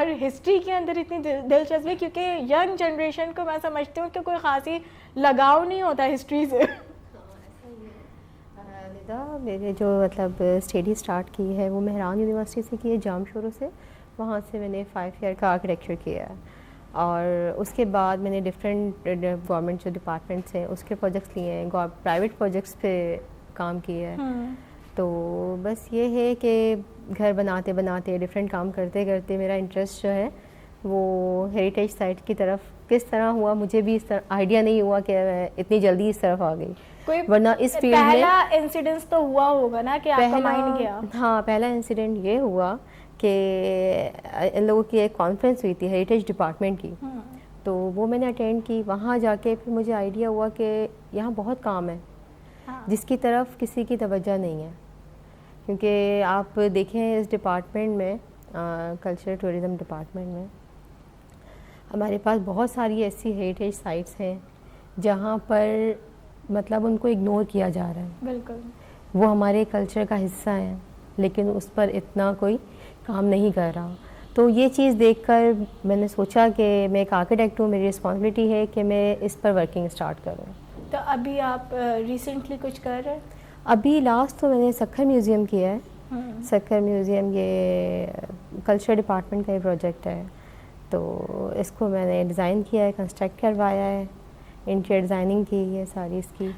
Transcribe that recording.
اور ہسٹری کے اندر اتنی دلچسپی, کیونکہ ینگ جنریشن کو میں سمجھتی ہوں کہ کوئی خاصی لگاؤ نہیں ہوتا ہسٹری سے. میرے جو مطلب اسٹڈی اسٹارٹ کی ہے وہ مہران یونیورسٹی سے کی ہے, جام شورو سے. وہاں سے میں نے 5 ایئر کا آرکیٹیکچر کیا ہے, اور اس کے بعد میں نے ڈفرینٹ گورنمنٹ جو ڈپارٹمنٹس ہیں اس کے پروجیکٹس لیے ہیں, پرائیویٹ پروجیکٹس پہ کام کیا ہے. تو بس یہ ہے کہ گھر بناتے بناتے ڈفرینٹ کام کرتے کرتے میرا انٹرسٹ جو ہے وہ ہیریٹیج سائٹ کی طرف کس طرح ہوا, مجھے بھی اس طرح آئیڈیا نہیں ہوا کہ میں اتنی جلدی اس طرف آ گئی. ورنہ اس فیلڈ میں پہلا انسیڈنس تو ہوا ہوگا نا کہ آپ کا مائنڈ گیا. ہاں, پہلا انسیڈنٹ یہ ہوا کہ ان لوگوں کی ایک کانفرنس ہوئی تھی ہیریٹیج ڈپارٹمنٹ کی, تو وہ میں نے اٹینڈ کی. وہاں جا کے پھر مجھے آئیڈیا ہوا کہ یہاں بہت کام ہے جس کی طرف کسی کی توجہ نہیں ہے. کیونکہ آپ دیکھیں اس ڈپارٹمنٹ میں, کلچر ٹورزم ڈپارٹمنٹ میں, ہمارے پاس بہت ساری ایسی ہیریٹیج سائٹس ہیں جہاں پر مطلب ان کو اگنور کیا جا رہا ہے. بالکل, وہ ہمارے کلچر کا حصہ ہیں لیکن اس پر اتنا کوئی کام نہیں کر رہا. تو یہ چیز دیکھ کر میں نے سوچا کہ میں ایک آرکیٹیکٹ ہوں, میری رسپانسبلٹی ہے کہ میں اس پر ورکنگ اسٹارٹ کروں. تو ابھی آپ ریسنٹلی کچھ کر رہے ہیں؟ ابھی لاسٹ تو میں نے سکھر میوزیم کیا ہے. سکھر میوزیم یہ کلچر ڈپارٹمنٹ کا ہی پروجیکٹ ہے, تو اس کو میں نے ڈیزائن کیا ہے, کنسٹرکٹ کروایا ہے, انٹیریئر ڈیزائننگ کی ہے ساری اس کی.